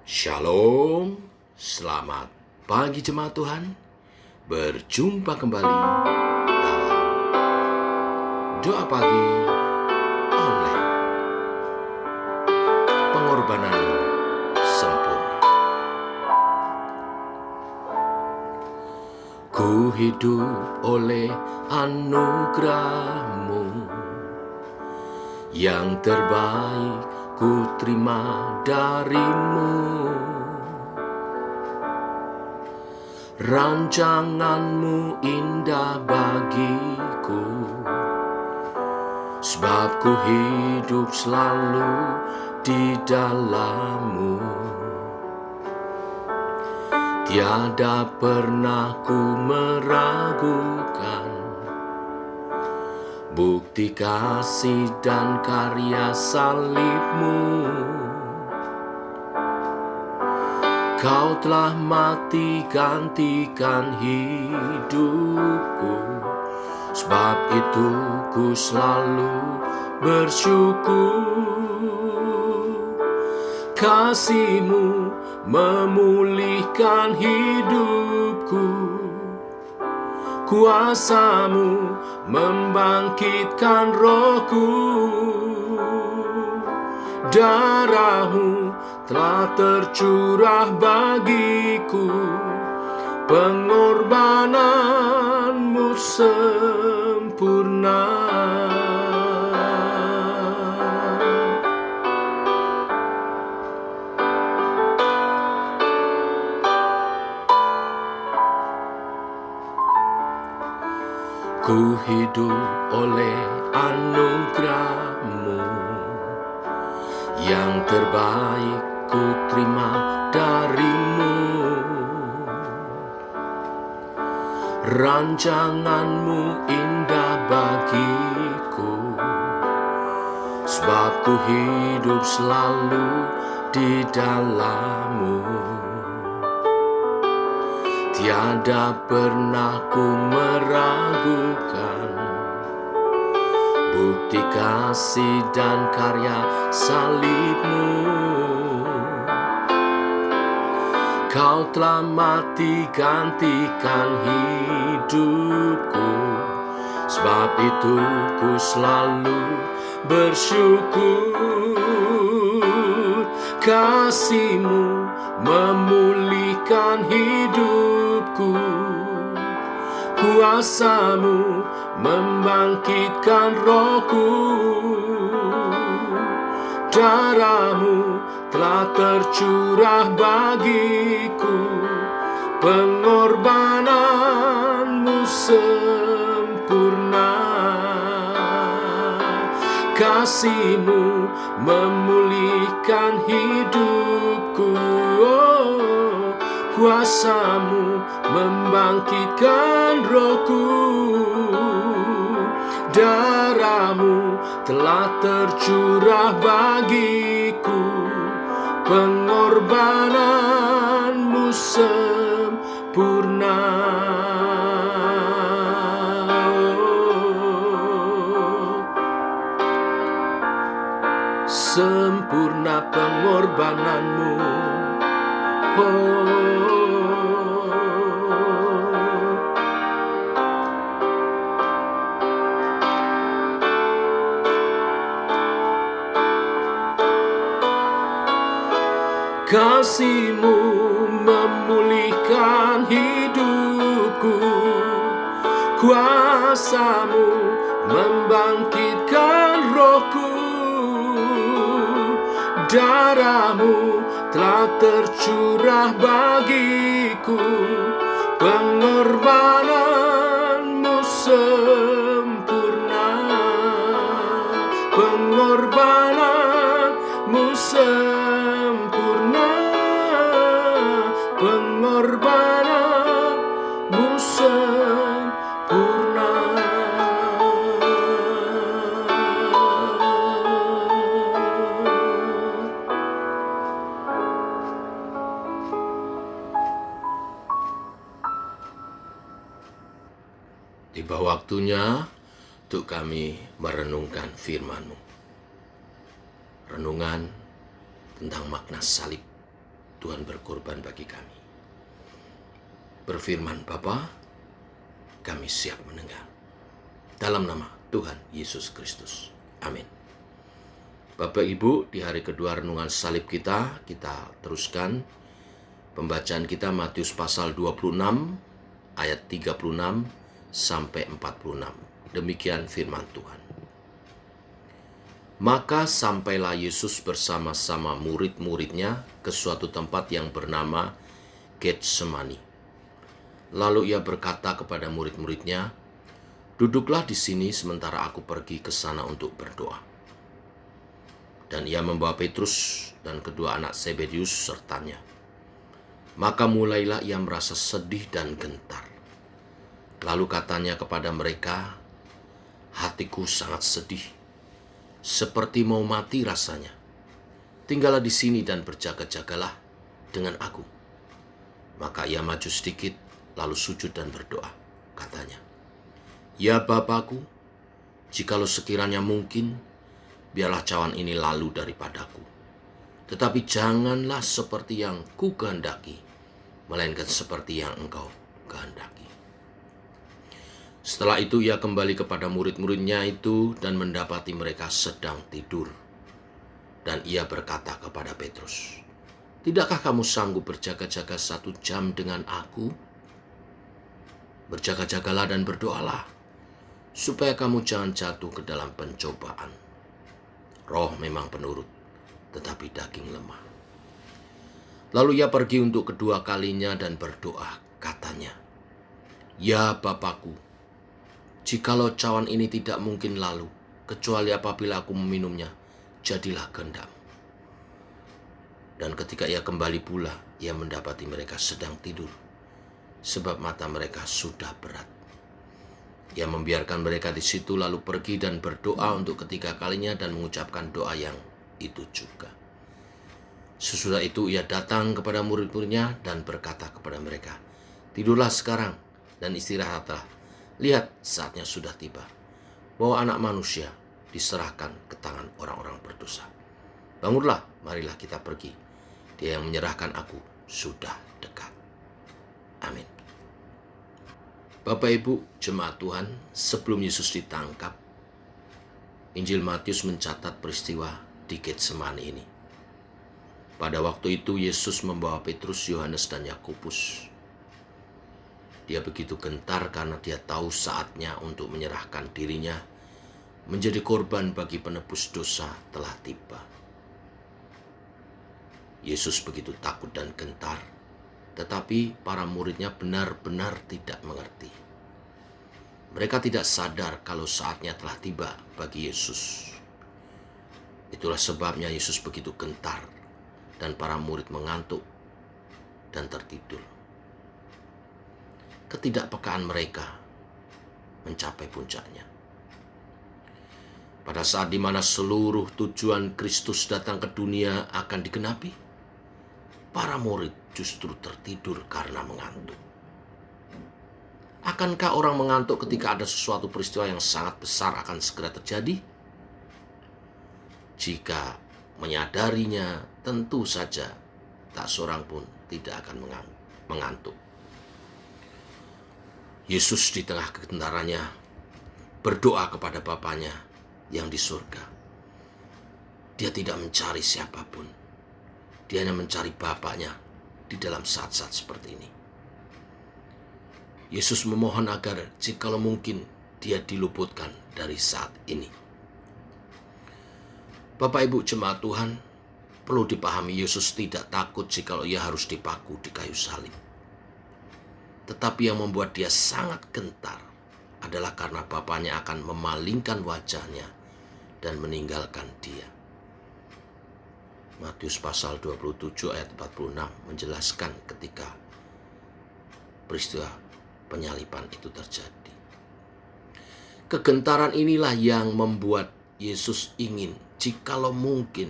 Shalom, selamat pagi jemaat Tuhan. Berjumpa kembali dalam doa pagi online. Pengorbanan sempurna. Ku hidup oleh anugerah-Mu, yang terbaik ku terima dari-Mu. Rancangan-Mu indah bagiku, sebab ku hidup selalu di dalam-Mu. Tiada pernah ku meragukan bukti kasih dan karya salib-Mu. Kau telah mati gantikan hidupku, sebab itu ku selalu bersyukur. Kasih-Mu memulihkan hidupku, kuasa-Mu membangkitkan rohku. Darah-Mu telah tercurah bagiku, pengorbanan-Mu sempurna. Ku hidup oleh anugerah-Mu, yang terbaik ku terima dari-Mu. Rancangan-Mu indah bagiku, sebab ku hidup selalu di dalam-Mu. Tiada pernah ku meragukan bukti kasih dan karya salib-Mu. Kau telah mati gantikan hidupku, sebab itu ku selalu bersyukur. Kasih-Mu memulihkan hidupku, kuasa-Mu membangkitkan rohku. Darah-Mu telah tercurah bagiku, pengorbanan-Mu sempurna. Kasih-Mu memulihkan hidupku, kuasa-Mu membangkitkan rohku. Darah-Mu telah tercurah bagiku, pengorbanan-Mu sempurna. Sempurna pengorbanan-Mu, Kasih-Mu memulihkan hidupku, kuasa-Mu membangkitkan rohku. Darah-Mu telah tercurah bagiku, pengorbanan-Mu sempurna. Pengorbanan-Mu sempurna, pengorbanan-Mu sempurna. Tiba waktunya untuk kami merenungkan firman-Mu. Renungan tentang makna salib Tuhan berkorban bagi kami. Berfirman Bapa, kami siap mendengar. Dalam nama Tuhan Yesus Kristus. Amin. Bapak Ibu, di hari kedua renungan salib kita teruskan pembacaan kita Matius pasal 26 ayat 36 sampai 46. Demikian firman Tuhan. Maka sampailah Yesus bersama-sama murid-muridnya ke suatu tempat yang bernama Getsemani. Lalu ia berkata kepada murid-muridnya, "Duduklah di sini sementara aku pergi ke sana untuk berdoa." Dan ia membawa Petrus dan kedua anak Zebedius sertanya. Maka mulailah ia merasa sedih dan gentar. Lalu katanya kepada mereka, "Hatiku sangat sedih, seperti mau mati rasanya. Tinggallah di sini dan berjaga-jagalah dengan aku." Maka ia maju sedikit, lalu sujud dan berdoa. Katanya, "Ya Bapakku, jikalau sekiranya mungkin, biarlah cawan ini lalu daripadaku. Tetapi janganlah seperti yang ku kehendaki, melainkan seperti yang Engkau kehendaki." Setelah itu ia kembali kepada murid-muridnya itu dan mendapati mereka sedang tidur. Dan ia berkata kepada Petrus, "Tidakkah kamu sanggup berjaga-jaga 1 jam dengan aku? Berjaga-jagalah dan berdoalah, supaya kamu jangan jatuh ke dalam pencobaan. Roh memang penurut, tetapi daging lemah." Lalu ia pergi untuk kedua kalinya dan berdoa, katanya, "Ya Bapakku, jikalau cawan ini tidak mungkin lalu, kecuali apabila aku meminumnya, jadilah kehendak-Mu." Dan ketika ia kembali pula, ia mendapati mereka sedang tidur, sebab mata mereka sudah berat. Ia membiarkan mereka di situ lalu pergi dan berdoa untuk ketiga kalinya dan mengucapkan doa yang itu juga. Sesudah itu ia datang kepada murid-muridnya dan berkata kepada mereka, "Tidurlah sekarang dan istirahatlah. Lihat, saatnya sudah tiba, bahwa Anak Manusia diserahkan ke tangan orang-orang berdosa. Bangunlah, marilah kita pergi. Dia yang menyerahkan aku sudah dekat." Amin. Bapak Ibu, jemaat Tuhan, sebelum Yesus ditangkap, Injil Matius mencatat peristiwa di Getsemani ini. Pada waktu itu Yesus membawa Petrus, Yohanes, dan Yakobus. Dia begitu gentar karena dia tahu saatnya untuk menyerahkan dirinya menjadi korban bagi penebus dosa telah tiba. Yesus begitu takut dan gentar, tetapi para muridnya benar-benar tidak mengerti. Mereka tidak sadar kalau saatnya telah tiba bagi Yesus. Itulah sebabnya Yesus begitu gentar dan para murid mengantuk dan tertidur. Ketidakpekaan mereka mencapai puncaknya. Pada saat di mana seluruh tujuan Kristus datang ke dunia akan digenapi, para murid justru tertidur karena mengantuk. Akankah orang mengantuk ketika ada sesuatu peristiwa yang sangat besar akan segera terjadi? Jika menyadarinya, tentu saja tak seorang pun tidak akan mengantuk. Yesus di tengah kegentarannya berdoa kepada Bapanya yang di surga. Dia tidak mencari siapapun. Dia hanya mencari Bapanya di dalam saat-saat seperti ini. Yesus memohon agar jikalau mungkin dia diluputkan dari saat ini. Bapak Ibu jemaat Tuhan, perlu dipahami Yesus tidak takut jikalau ia harus dipaku di kayu salib. Tetapi yang membuat dia sangat gentar adalah karena Bapanya akan memalingkan wajahnya dan meninggalkan dia. Matius pasal 27 ayat 46 menjelaskan ketika peristiwa penyaliban itu terjadi. Kegentaran inilah yang membuat Yesus ingin, jikalau mungkin,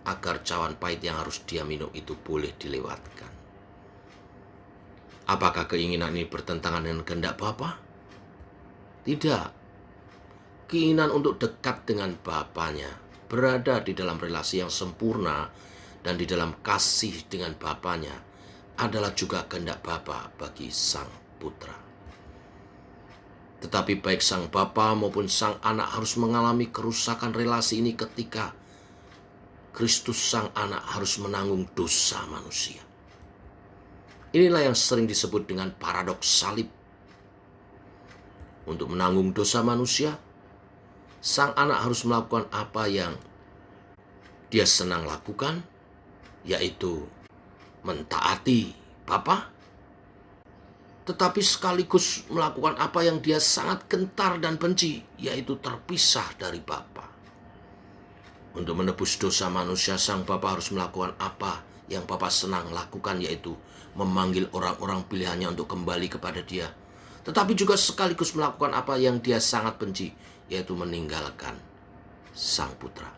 agar cawan pahit yang harus dia minum itu boleh dilewatkan. Apakah keinginan ini bertentangan dengan kehendak Bapa? Tidak. Keinginan untuk dekat dengan Bapanya, berada di dalam relasi yang sempurna dan di dalam kasih dengan Bapanya adalah juga kehendak Bapa bagi sang putra. Tetapi baik sang Bapa maupun sang anak harus mengalami kerusakan relasi ini ketika Kristus sang anak harus menanggung dosa manusia. Inilah yang sering disebut dengan paradoks salib. Untuk menanggung dosa manusia, sang anak harus melakukan apa yang dia senang lakukan, yaitu mentaati Bapa, tetapi sekaligus melakukan apa yang dia sangat gentar dan benci, yaitu terpisah dari Bapa. Untuk menebus dosa manusia, sang Bapa harus melakukan apa yang Bapa senang lakukan, yaitu memanggil orang-orang pilihannya untuk kembali kepada Dia, tetapi juga sekaligus melakukan apa yang Dia sangat benci, yaitu meninggalkan sang putra.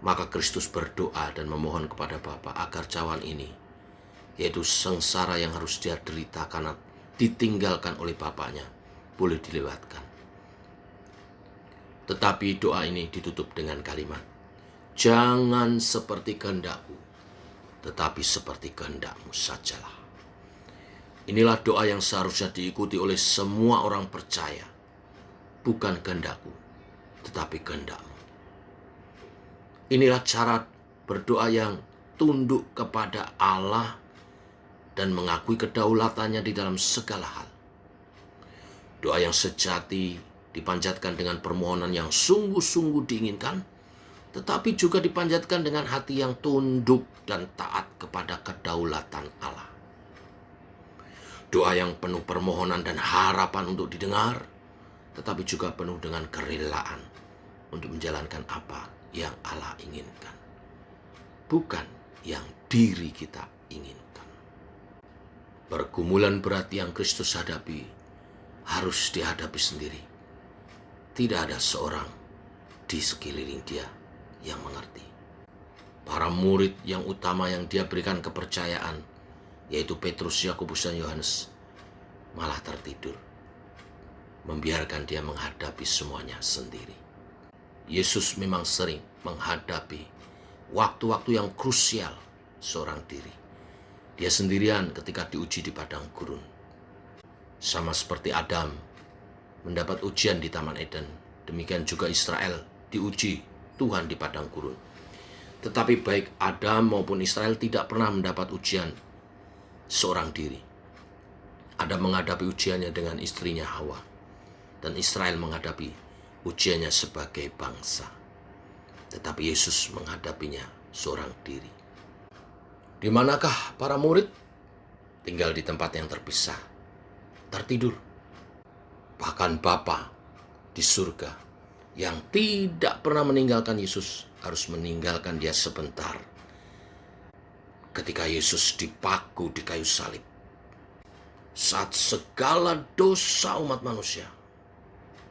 Maka Kristus berdoa dan memohon kepada Bapa agar cawan ini, yaitu sengsara yang harus Dia derita karena ditinggalkan oleh Bapaknya, boleh dilewatkan. Tetapi doa ini ditutup dengan kalimat, "Jangan seperti kehendakku, tetapi seperti kehendak-Mu sajalah." Inilah doa yang seharusnya diikuti oleh semua orang percaya. Bukan kehendakku, tetapi kehendak-Mu. Inilah cara berdoa yang tunduk kepada Allah dan mengakui kedaulatannya di dalam segala hal. Doa yang sejati dipanjatkan dengan permohonan yang sungguh-sungguh diinginkan, tetapi juga dipanjatkan dengan hati yang tunduk dan taat kepada kedaulatan Allah. Doa yang penuh permohonan dan harapan untuk didengar, tetapi juga penuh dengan kerelaan untuk menjalankan apa yang Allah inginkan, bukan yang diri kita inginkan. Pergumulan berat yang Kristus hadapi harus dihadapi sendiri. Tidak ada seorang di sekeliling Dia yang mengerti. Para murid yang utama yang Dia berikan kepercayaan, yaitu Petrus, Yakobus, dan Yohanes, malah tertidur, membiarkan Dia menghadapi semuanya sendiri. Yesus memang sering menghadapi waktu-waktu yang krusial seorang diri. Dia sendirian ketika diuji di padang gurun. Sama seperti Adam mendapat ujian di Taman Eden, demikian juga Israel diuji Tuhan di padang gurun. Tetapi baik Adam maupun Israel tidak pernah mendapat ujian seorang diri. Adam menghadapi ujiannya dengan istrinya Hawa, dan Israel menghadapi ujiannya sebagai bangsa. Tetapi Yesus menghadapinya seorang diri. Di manakah para murid? Tinggal di tempat yang terpisah, tertidur. Bahkan Bapa di surga yang tidak pernah meninggalkan Yesus harus meninggalkan Dia sebentar ketika Yesus dipaku di kayu salib. Saat segala dosa umat manusia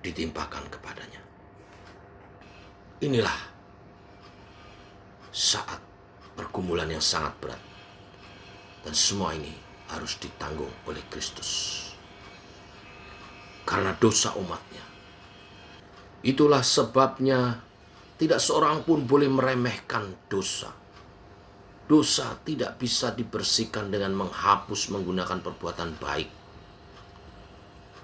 ditimpakan kepadanya. Inilah saat pergumulan yang sangat berat. Dan semua ini harus ditanggung oleh Kristus karena dosa umatnya. Itulah sebabnya tidak seorang pun boleh meremehkan dosa. Dosa tidak bisa dibersihkan dengan menghapus menggunakan perbuatan baik.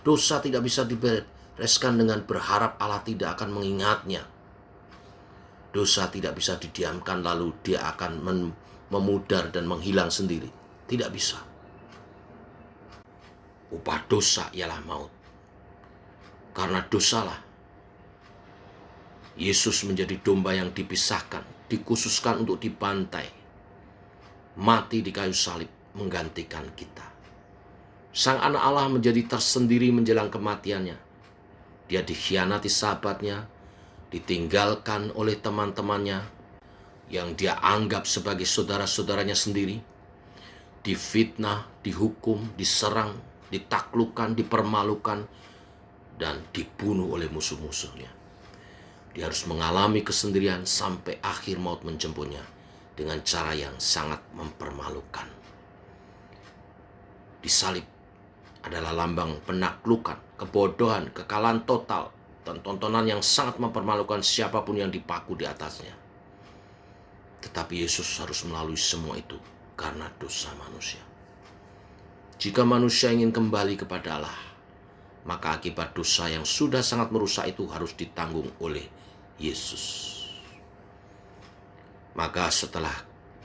Dosa tidak bisa dibereskan dengan berharap Allah tidak akan mengingatnya. Dosa tidak bisa didiamkan lalu dia akan memudar dan menghilang sendiri. Tidak bisa. Upah dosa ialah maut. Karena dosalah Yesus menjadi domba yang dipisahkan, dikhususkan untuk dibantai, mati di kayu salib menggantikan kita. Sang anak Allah menjadi tersendiri menjelang kematiannya. Dia dikhianati sahabatnya, ditinggalkan oleh teman-temannya yang dia anggap sebagai saudara-saudaranya sendiri, difitnah, dihukum, diserang, ditaklukkan, dipermalukan, dan dibunuh oleh musuh-musuhnya. Dia harus mengalami kesendirian sampai akhir maut menjemputnya dengan cara yang sangat mempermalukan. Disalib adalah lambang penaklukan, kebodohan, kekalahan total, dan tontonan yang sangat mempermalukan siapapun yang dipaku di atasnya. Tetapi Yesus harus melalui semua itu karena dosa manusia. Jika manusia ingin kembali kepada Allah, maka akibat dosa yang sudah sangat merusak itu harus ditanggung oleh Yesus. Maka setelah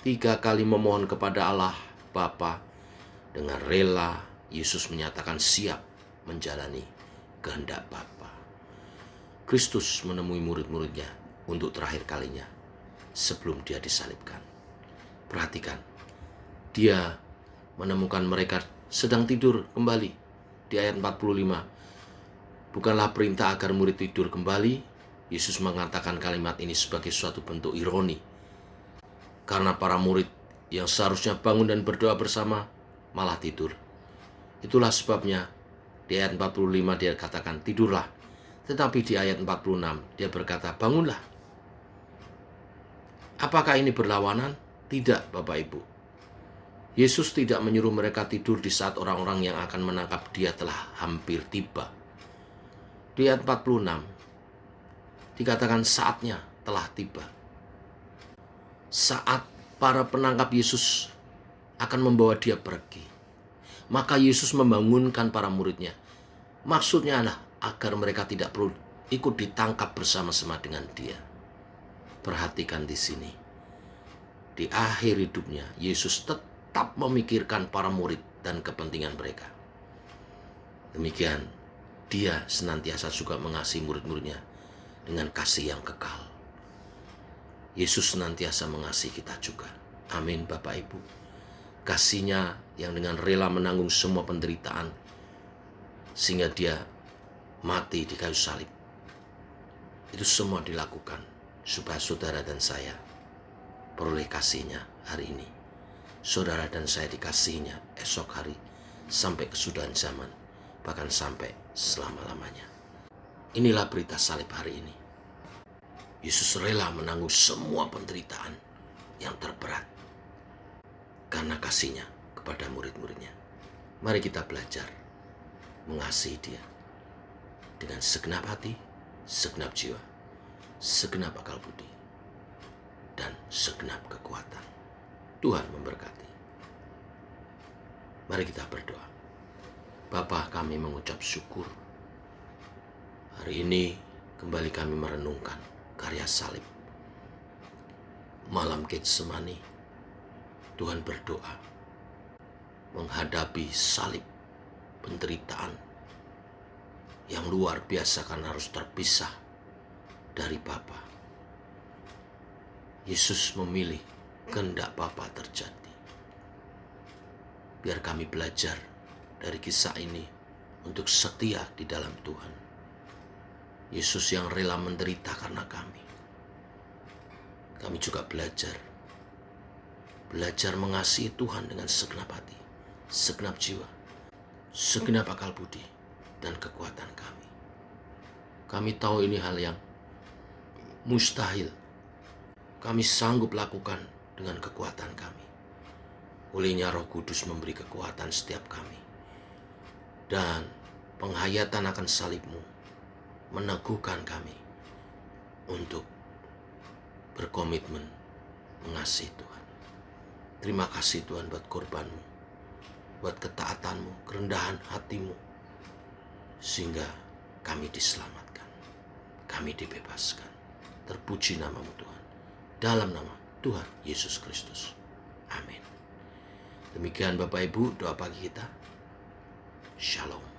3 kali memohon kepada Allah Bapa, dengan rela Yesus menyatakan siap menjalani kehendak Bapa. Kristus menemui murid-muridnya untuk terakhir kalinya sebelum dia disalibkan. Perhatikan, dia menemukan mereka sedang tidur kembali. Di ayat 45, bukanlah perintah agar murid tidur kembali. Yesus mengatakan kalimat ini sebagai suatu bentuk ironi, karena para murid yang seharusnya bangun dan berdoa bersama malah tidur. Itulah sebabnya di ayat 45 dia katakan tidurlah. Tetapi di ayat 46 dia berkata bangunlah. Apakah ini berlawanan? Tidak, Bapak Ibu. Yesus tidak menyuruh mereka tidur di saat orang-orang yang akan menangkap dia telah hampir tiba. Di ayat 46 dikatakan saatnya telah tiba. Saat para penangkap Yesus akan membawa dia pergi, maka Yesus membangunkan para muridnya. Maksudnya adalah agar mereka tidak perlu ikut ditangkap bersama-sama dengan dia. Perhatikan di sini. Di akhir hidupnya, Yesus tetap memikirkan para murid dan kepentingan mereka. Demikian, dia senantiasa juga mengasihi murid-muridnya dengan kasih yang kekal. Yesus senantiasa mengasihi kita juga. Amin, Bapak Ibu. Kasih-Nya yang dengan rela menanggung semua penderitaan sehingga dia mati di kayu salib. Itu semua dilakukan supaya saudara dan saya peroleh kasih-Nya hari ini. Saudara dan saya dikasihinya esok hari sampai kesudahan zaman, bahkan sampai selama-lamanya. Inilah berita salib hari ini. Yesus rela menanggung semua penderitaan yang terberat karena kasih-Nya kepada murid-muridnya. Mari kita belajar mengasihi dia dengan segenap hati, segenap jiwa, segenap akal budi, dan segenap kekuatan. Tuhan memberkati. Mari kita berdoa. Bapa, kami mengucap syukur. Hari ini kembali kami merenungkan karya salib. Malam Getsemani, Tuhan berdoa menghadapi salib, penderitaan yang luar biasa karena harus terpisah dari Bapa. Yesus memilih kehendak Bapa terjadi. Biar kami belajar dari kisah ini untuk setia di dalam Tuhan. Yesus yang rela menderita karena kami. Kami juga belajar mengasihi Tuhan dengan segenap hati, segenap jiwa, segenap akal budi, dan kekuatan kami. Kami tahu ini hal yang mustahil. Kami sanggup lakukan dengan kekuatan kami. Olehnya Roh Kudus memberi kekuatan setiap kami. Dan penghayatan akan salib-Mu meneguhkan kami untuk berkomitmen mengasihi Tuhan. Terima kasih Tuhan buat korban-Mu, buat ketaatan-Mu, kerendahan hati-Mu, sehingga kami diselamatkan, kami dibebaskan. Terpuji nama-Mu Tuhan, dalam nama Tuhan Yesus Kristus. Amin. Demikian Bapak Ibu doa pagi kita. Shalom.